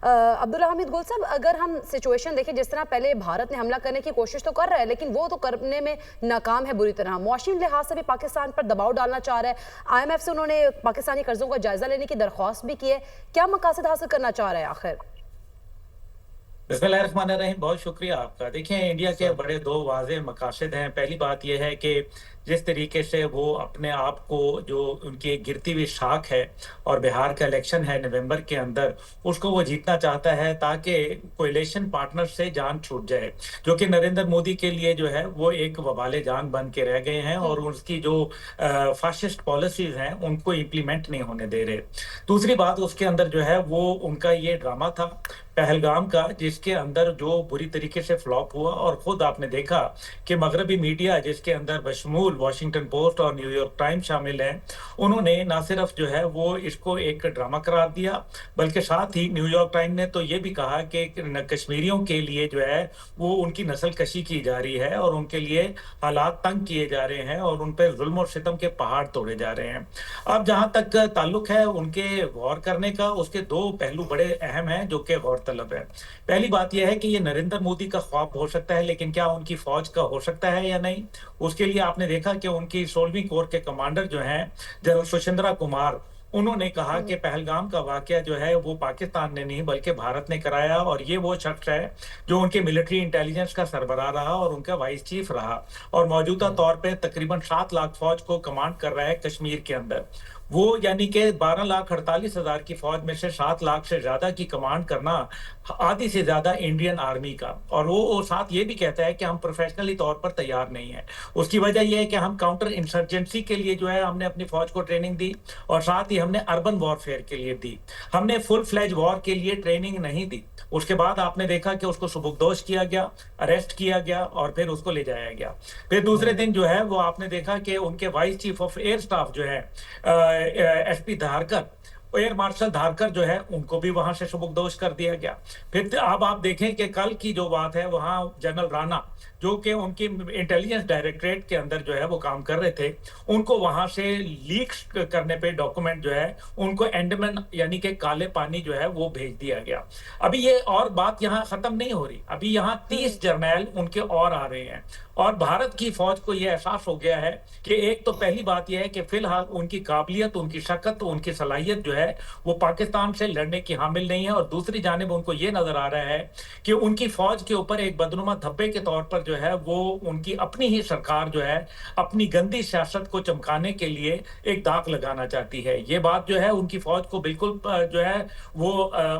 अब्दुल्ला हमीद गुल साहब, अगर हम सिचुएशन देखें, जिस तरह पहले भारत ने हमला करने की कोशिश तो कर रहा है लेकिन वो तो करने में नाकाम है बुरी तरह। मौसमी लिहाज से भी पाकिस्तान पर दबाव डालना चाह रहा है। IMF से उन्होंने पाकिस्तानी कर्जों का जायजा लेने की दरख्वास्त भी की है। क्या मकासद हासिल करना चाह रहा है आखिर? बिस्मिल्लाहिर्रहमानिर्रहीम, बहुत शुक्रिया आपका। देखिए, इंडिया के बड़े दो वाज़ेह मकासद हैं। पहली बात यह है कि जिस तरीके से वो अपने आप को, जो उनकी एक गिरती हुई शाख है और बिहार का इलेक्शन है नवंबर के अंदर, उसको वो जीतना चाहता है ताकि कोएलिशन पार्टनर से जान छूट जाए, जो कि नरेंद्र मोदी के लिए जो है वो एक वबाले जान बन के रह गए हैं और उसकी जो फाशिस्ट पॉलिसीज हैं उनको इम्प्लीमेंट नहीं होने दे रहे। दूसरी बात उसके अंदर जो है वो उनका ये ड्रामा था पहलगाम का, जिसके अंदर जो बुरी तरीके से फ्लॉप हुआ। और खुद आपने देखा कि मगरबी मीडिया, जिसके अंदर बशमूल वॉशिंगटन पोस्ट और न्यूयॉर्क टाइम्स शामिल हैं, उन्होंने ना सिर्फ जो है वो इसको एक ड्रामा करार दिया, बल्कि साथ ही न्यूयॉर्क टाइम्स ने तो ये भी कहा कि कश्मीरियों के लिए जो है वो उनकी नस्ल कशी की जा रही है और उनके लिए हालात तंग किए जा रहे हैं और उन पर जुल्म और सितम के पहाड़ तोड़े जा रहे हैं। अब जहां तक ताल्लुक है उनके गौर करने का, उसके दो पहलू बड़े अहम हैं जो कि गौरतलब है। पहली बात यह है कि ये नरेंद्र मोदी का ख्वाब हो सकता है, लेकिन क्या उनकी फौज का हो सकता है या नहीं? उसके लिए आपने देखा कि उनकी 16वीं कोर के कमांडर जो हैं जनरल सुशिंद्रा कुमार, उन्होंने कहा कि पहलगाम का वाकया जो है वो पाकिस्तान ने नहीं बल्कि भारत ने कराया, और ये वो शख्स है जो उनके मिलिट्री इंटेलिजेंस का सरबराह रहा और उनका वाइस चीफ रहा और मौजूदा तौर पे तकरीबन 7 लाख फौज को कमांड कर रहा है कश्मीर के अंदर। वो यानी कि 12,48,000 की फौज में से 7 लाख से ज्यादा की कमांड करना आधी से ज्यादा इंडियन आर्मी का। और वो साथ ये भी कहता है कि हम प्रोफेशनली तौर पर तैयार नहीं है। उसकी वजह यह है कि हम काउंटर इंसर्जेंसी के लिए जो है हमने अपनी फौज को ट्रेनिंग दी और साथ ही हमने अर्बन वॉरफेयर के लिए दी। हमने फुल फ्लैज वॉर के लिए ट्रेनिंग नहीं दी। उसके बाद आपने देखा कि उसको सुबुकदोश किया गया, अरेस्ट किया गया और फिर उसको ले जाया गया। फिर दूसरे दिन जो है वो आपने देखा कि उनके vice chief of air staff जो है SP Dharkar, air marshal Dharkar जो है, उनको भी वहां से सुबुकदोश कर दिया गया। फिर अब आप देखें कि कल की जो बात है, वहां जनरल राणा, जो कि उनकी इंटेलिजेंस डायरेक्टरेट के अंदर जो है वो काम कर रहे थे, उनको वहां से लीक करने पे डॉक्यूमेंट जो है उनको एंडमन यानी कि काले पानी जो है वो भेज दिया गया। अभी ये और बात यहाँ खत्म नहीं हो रही, अभी यहाँ 30 जर्नैल उनके और आ रहे हैं और भारत की फौज को यह एहसास हो गया है कि एक तो पहली बात यह है कि फिलहाल उनकी काबिलियत, उनकी शक्त, उनकी सलाहियत जो है वो पाकिस्तान से लड़ने की हामिल नहीं है, और दूसरी जानिब उनको ये नजर आ रहा है कि उनकी फौज के ऊपर एक बदनुमा धब्बे के तौर पर जो है वो उनकी अपनी ही सरकार जो है अपनी गंदी सियासत को चमकाने के लिए एक दाग लगाना चाहती है। ये बात जो है उनकी फौज को बिल्कुल जो है वो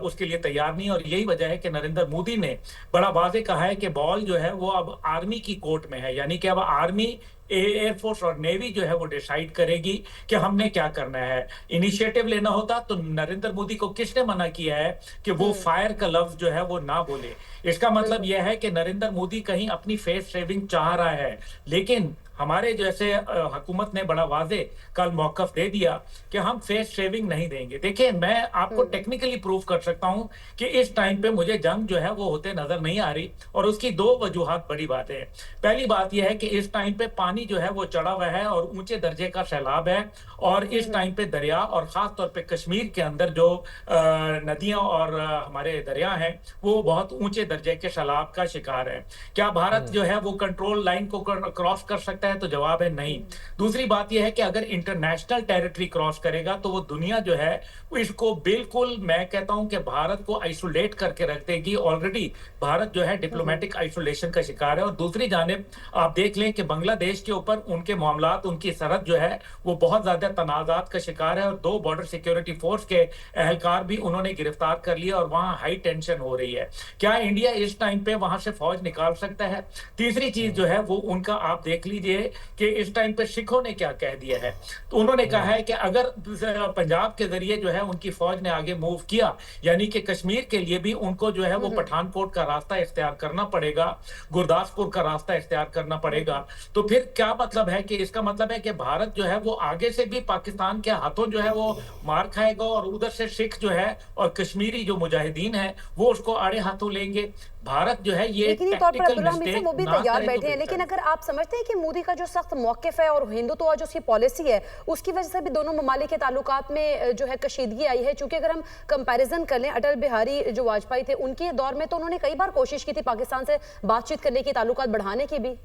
उसके लिए तैयार नहीं, और यही वजह है कि नरेंद्र मोदी ने बड़ा वाज़ेह कहा है कि बॉल जो है वो अब आर्मी की कोर्ट में है, यानी कि अब आर्मी, एयरफोर्स और नेवी जो है वो डिसाइड करेगी कि हमने क्या करना है। इनिशिएटिव लेना होता तो नरेंद्र मोदी को किसने मना किया है कि वो फायर का लफ्ज जो है वो ना बोले? इसका मतलब यह है कि नरेंद्र मोदी कहीं अपनी फेस सेविंग चाह रहा है, लेकिन हमारे जैसे हुकूमत ने बड़ा वाजे कल मौकफ दे दिया कि हम फेस सेविंग नहीं देंगे। देखिए, मैं आपको टेक्निकली प्रूव कर सकता हूं कि इस टाइम पे मुझे जंग जो है वो होते नजर नहीं आ रही, और उसकी दो वजूहात बड़ी बातें हैं। पहली बात यह है कि इस टाइम पे पानी जो है वो चढ़ा हुआ है और ऊंचे दर्जे का सैलाब है, और इस टाइम पे दरिया और खास तौर पे कश्मीर के अंदर जो नदियां और हमारे दरिया हैं वो बहुत ऊंचे दर्जे के सैलाब का शिकार है। क्या भारत जो है वो कंट्रोल लाइन को क्रॉस कर सकता है? तो जवाब है नहीं। दूसरी बात यह है कि अगर इंटरनेशनल टेरिटरी क्रॉस करेगा तो वो दुनिया जो है इसको बिल्कुल, मैं कहता हूं कि भारत को आइसोलेट करके रख देगी। ऑलरेडी भारत जो है डिप्लोमेटिक आइसोलेशन का शिकार है। और दूसरी जानिब आप देख लें कि बांग्लादेश के ऊपर उनके मामलात, उनकी सरहद जो है वो बहुत ज्यादा तनाजात का शिकार है, और 2 बॉर्डर सिक्योरिटी फोर्स के एहलकार भी उन्होंने गिरफ्तार कर लिया और वहां हाई टेंशन हो रही है। क्या इंडिया इस टाइम पे वहां से फौज निकाल सकता है? तीसरी चीज जो है वो उनका आप देख लीजिए कि इस टाइम पे सिखों ने क्या कह दिया है। तो उन्होंने कहा है कि अगर पंजाब के जरिए जो है उनकी फौज ने आगे मूव किया, यानी कि कश्मीर के लिए भी उनको जो है वो पठानकोट का रास्ता इख्तियार करना पड़ेगा, गुरदासपुर का रास्ता इख्तियार करना पड़ेगा। तो फिर क्या मतलब है कि इसका मतलब है कि भारत जो है वो आगे से भी पाकिस्तान के हाथों जो है वो मार खाएगा, और उधर से सिख जो है और कश्मीरी जो मुजाहिदीन है वो उसको आड़े हाथों लेंगे। भारत जो है ये यकीनी तौर पर टैक्टिकल अब्दुल्ला हमीद साहब मिस्टेक वो भी ना तैयार करे तो बैठे हैं, बेहतर लेकिन है। अगर आप समझते हैं कि मोदी मोदी का जो सख्त मौकिफ है और हिंदुत्व जो उसकी पॉलिसी है, उसकी वजह से भी दोनों ममालिक के ताल्लुकात में जो है कशीदगी आई है। चूंकि अगर हम कंपैरिजन कर लें अटल बिहारी जो वाजपेयी थे, उनके दौर में तो उन्होंने कई बार कोशिश की थी पाकिस्तान से बातचीत करने की, ताल्लुकात बढ़ाने की भी।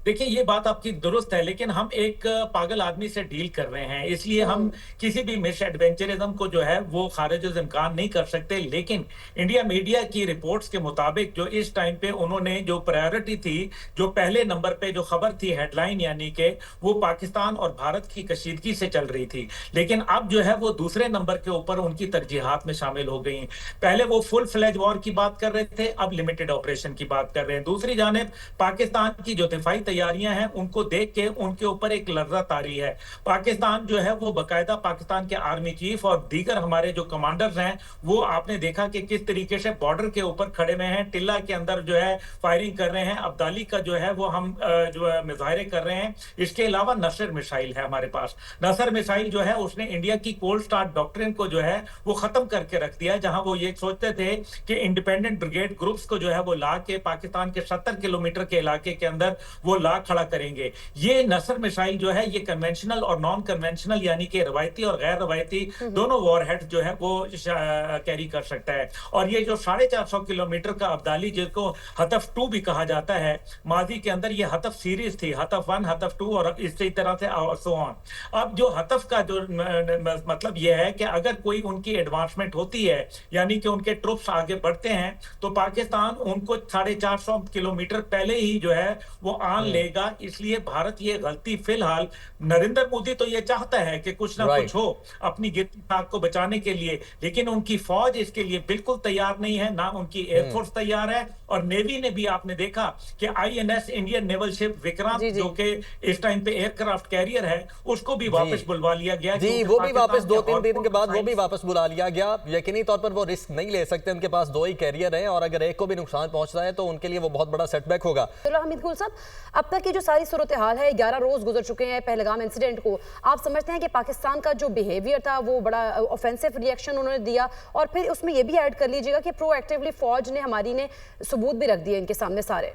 देखिए, ये बात आपकी दुरुस्त है, लेकिन हम एक पागल आदमी से डील कर रहे हैं, इसलिए हम किसी भी मिस एडवेंचरिज्म को जो है वो खारिज इम्कान नहीं कर सकते। लेकिन इंडिया मीडिया की रिपोर्ट्स के मुताबिक जो इस टाइम पे उन्होंने जो प्रायोरिटी थी, जो पहले नंबर पे जो खबर थी हेडलाइन, यानी कि वो पाकिस्तान और भारत की कशीदगी से चल रही थी, लेकिन अब जो है वो दूसरे नंबर के ऊपर उनकी तरजीहात में शामिल हो गई। पहले वो फुल फ्लैज वॉर की बात कर रहे थे, अब लिमिटेड ऑपरेशन की बात कर रहे हैं। दूसरी जानिब पाकिस्तान की जो दिफाई तैयारियां हैं, उनको देख के उनके ऊपर एक लर्जा तारी है। पाकिस्तान जो है वो बकायदा पाकिस्तान के आर्मी चीफ और दीगर हमारे जो कमांडर्स हैं, वो आपने देखा कि किस तरीके से बॉर्डर के ऊपर खड़े हुए हैं, टिल्ला के अंदर जो है फायरिंग कर रहे हैं। अब्दाली का जो है वो हम जो है मुजाहरे कर रहे हैं। इसके अलावा नसर मिसाइल है हमारे पास। नसर मिसाइल जो है उसने इंडिया की कोल्ड स्टार्ट डॉक्ट्रिन को जो है वो खत्म करके रख दिया, जहां वो ये सोचते थे कि इंडिपेंडेंट ब्रिगेड ग्रुप्स को जो है वो ला के पाकिस्तान के 70 किलोमीटर के इलाके के अंदर वो ला खड़ा करेंगे। ये नसर मिसाइल जो है ये कन्वेंशनल और नॉन कन्वेंशनल यानी कि रवायती और गैर रवायती दोनों वॉरहेड जो है वो कैरी कर सकता है। और ये जो 450 किलोमीटर का अब्दाली, जिसको हतफ 2 भी कहा जाता है, माजी के अंदर ये हतफ सीरीज थी, हतफ 1, हतफ 2 और इसी तरह से सो ऑन। अब जो हतफ का जो मतलब ये है कि अगर कोई उनकी एडवांसमेंट होती है, यानी कि उनके ट्रुप्स आगे बढ़ते हैं, तो पाकिस्तान उनको 450 किलोमीटर पहले ही जो है वो आन लेगा। इसलिए भारत ये गलती, फिलहाल नरेंद्र मोदी तो ये चाहता है कि कुछ ना कुछ हो अपनी गिरती खाक को बचाने के लिए, लेकिन उनकी फौज इसके लिए बिल्कुल तैयार नहीं है, ना उनकी एयरफोर्स तैयार है। और नेवी ने भी आपने देखा कि INS Indian naval ship Vikrant, जो कि इस टाइम पे एयरक्राफ्ट कैरियर है, उसको भी वापस बुलवा लिया गया। जी, वो भी वापस 2-3 दिन के बाद वो भी वापस बुला लिया गया। यकीनी तौर पर वो रिस्क नहीं ले सकते, उनके पास 2 ही कैरियर हैं और अगर एक को भी नुकसान पहुंचता है तो उनके लिए वो बहुत बड़ा सेटबैक होगा। हमीद गुल साहब, अब तक की जो सारी सूरत हाल है, 11 रोज गुजर चुके हैं पहलगाम इंसिडेंट को, आप समझते हैं कि पाकिस्तान का जो बिहेवियर था वो बड़ा ऑफेंसिव रिएक्शन उन्होंने दिया, और फिर उसमें ये भी ऐड कर लीजिएगा कि प्रोएक्टिवली फौज ने हमारी ने सबूत भी रख दिए इनके सामने सारे?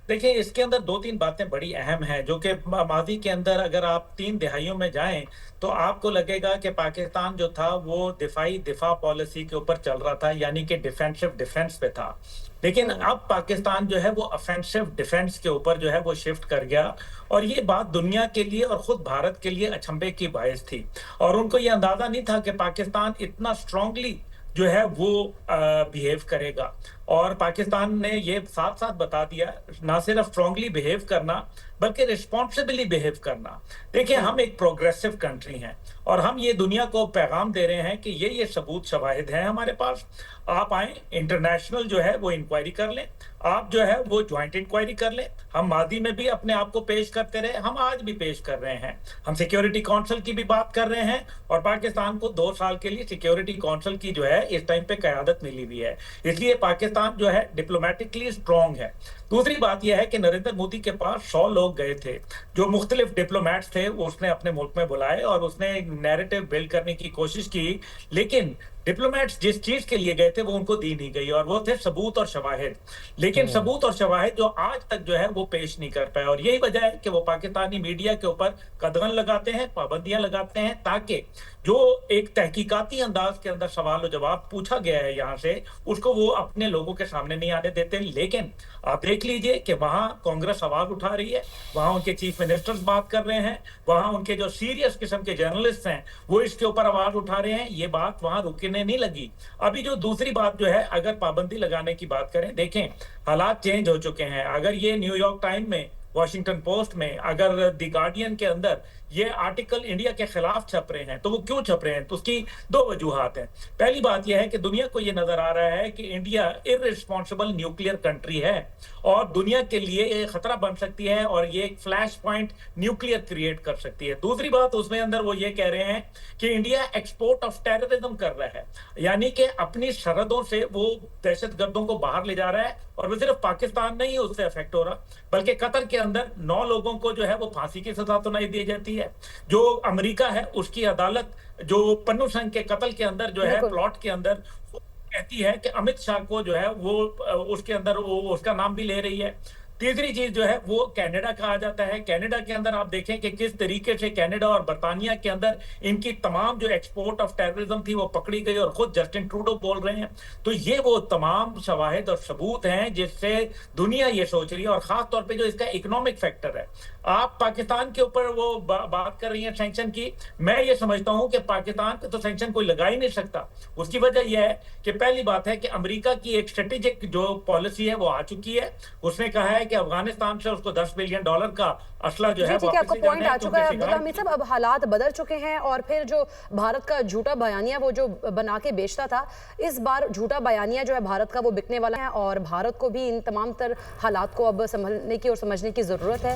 देखिए, इसके अंदर 2-3 बातें बड़ी अहम हैं, जो कि माजी के अंदर अगर आप 3 दहाइयों में जाएं तो आपको लगेगा कि पाकिस्तान जो था वो दिफा पॉलिसी के ऊपर चल रहा था, यानी कि डिफेंसिव डिफेंस पे था। लेकिन अब पाकिस्तान जो है वो ऑफेंसिव डिफेंस के ऊपर जो है वो शिफ्ट कर गया, और ये बात दुनिया के लिए और खुद भारत के लिए अचंभे की बाइस थी। और उनको ये अंदाजा नहीं था कि पाकिस्तान इतना स्ट्रांगली जो है वो बिहेव करेगा। और पाकिस्तान ने ये साथ साथ बता दिया, ना सिर्फ स्ट्रांगली बिहेव करना बल्कि रिस्पॉन्सिबली बिहेव करना। देखिए, हम एक प्रोग्रेसिव कंट्री हैं और हम ये दुनिया को पैगाम दे रहे हैं कि ये सबूत शवाहिद हैं हमारे पास, आप आए, इंटरनेशनल जो है वो इंक्वायरी कर लें, आप जो है वो ज्वाइंट इंक्वायरी कर लें। हम मादी में भी अपने आप को पेश करते रहे, हम आज भी पेश कर रहे हैं। हम सिक्योरिटी काउंसिल की भी बात कर रहे हैं और पाकिस्तान को 2 साल के लिए सिक्योरिटी काउंसिल की जो है इस टाइम पे क़यादत मिली हुई है, इसलिए पाकिस्तान जो है डिप्लोमेटिकली स्ट्रॉन्ग है। दूसरी बात यह है कि नरेंद्र मोदी के पास 100 लोग गए थे, जो मुख्तलिफ डिप्लोमेट्स थे, वो उसने अपने मुल्क में बुलाए और उसने नैरेटिव बिल्ड करने की कोशिश की, लेकिन डिप्लोमेट्स जिस चीज के लिए गए थे वो उनको दी नहीं गई, और वो थे सबूत और शवाहिद। लेकिन सबूत और शवाहिद जो आज तक जो है वो पेश नहीं कर पाए, और यही वजह है कि वो पाकिस्तानी मीडिया के ऊपर कदगन लगाते हैं, पाबंदियां लगाते हैं, ताकि जो एक तहकीकाती अंदाज के अंदर सवाल और जवाब पूछा गया है यहाँ से, उसको वो अपने लोगों के सामने नहीं आने देते। लेकिन आप देख लीजिए कि वहां कांग्रेस आवाज उठा रही है, वहां उनके चीफ मिनिस्टर्स बात कर रहे हैं, वहां उनके जो सीरियस किस्म के जर्नलिस्ट हैं वो इसके ऊपर आवाज उठा रहे हैं। ये बात वहां रुकने नहीं लगी। अभी जो दूसरी बात जो है, अगर पाबंदी लगाने की बात करें, देखें हालात चेंज हो चुके हैं। अगर ये न्यूयॉर्क टाइम में, वॉशिंगटन पोस्ट में, अगर द गार्डियन के अंदर ये आर्टिकल इंडिया के खिलाफ छप रहे हैं, तो वो क्यों छप रहे हैं? तो उसकी 2 वजूहात हैं। पहली बात यह है कि दुनिया को ये नजर आ रहा है कि इंडिया इररिस्पॉन्सिबल न्यूक्लियर कंट्री है और दुनिया के लिए ये खतरा बन सकती है, और ये एक फ्लैश पॉइंट न्यूक्लियर क्रिएट कर सकती है। दूसरी बात उसमें अंदर वो ये कह रहे हैं कि इंडिया एक्सपोर्ट ऑफ टेररिज्म कर रहा है, यानी कि अपनी सरहदों से वो दहशतगर्दों को बाहर ले जा रहा है। और वो सिर्फ पाकिस्तान नहीं उससे अफेक्ट हो रहा, बल्कि कतर के अंदर 9 लोगों को जो है वो फांसी की सजा सुनाई दी जाती है। जो अमेरिका है उसकी अदालत जो पन्नू संघ के कत्ल के अंदर जो है प्लॉट के अंदर कहती है कि अमित शाह को जो है वो उसके अंदर वो उसका नाम भी ले रही है। तीसरी चीज जो है वो कनाडा का आ जाता है। कनाडा के अंदर आप देखें कि किस तरीके से कनाडा और बर्तानिया के अंदर इनकी तमाम जो एक्सपोर्ट ऑफ टेररिज्म थी वो पकड़ी गई, और खुद जस्टिन ट्रूडो बोल रहे हैं। तो ये वो तमाम शवाहिद और सबूत हैं जिससे दुनिया ये सोच रही है, और खास तौर पे जो इसका इकोनॉमिक फैक्टर है। आप पाकिस्तान के ऊपर वो बात कर रही हैं सैंक्शन की, मैं ये समझता हूं कि पाकिस्तान पे तो सैंक्शन कोई लगा ही नहीं सकता। उसकी वजह यह है कि पहली बात है कि अमेरिका की एक स्ट्रेटेजिक जो पॉलिसी है वो आ चुकी है। उसने कहा है कि अफगानिस्तान से उसको $10 बिलियन का असला जो है ठीक है, आपका वापस ले पॉइंट जाना आ है, चुका है क्योंकि अब्दुल्ला हमीद साहब। अब हालात बदल चुके हैं और फिर जो भारत का झूठा बयानिया वो जो बना के बेचता था, इस बार झूठा बयानिया जो है भारत का वो बिकने वाला है, और भारत को भी इन तमाम तर हालात को अब संभलने की और समझने की जरूरत है।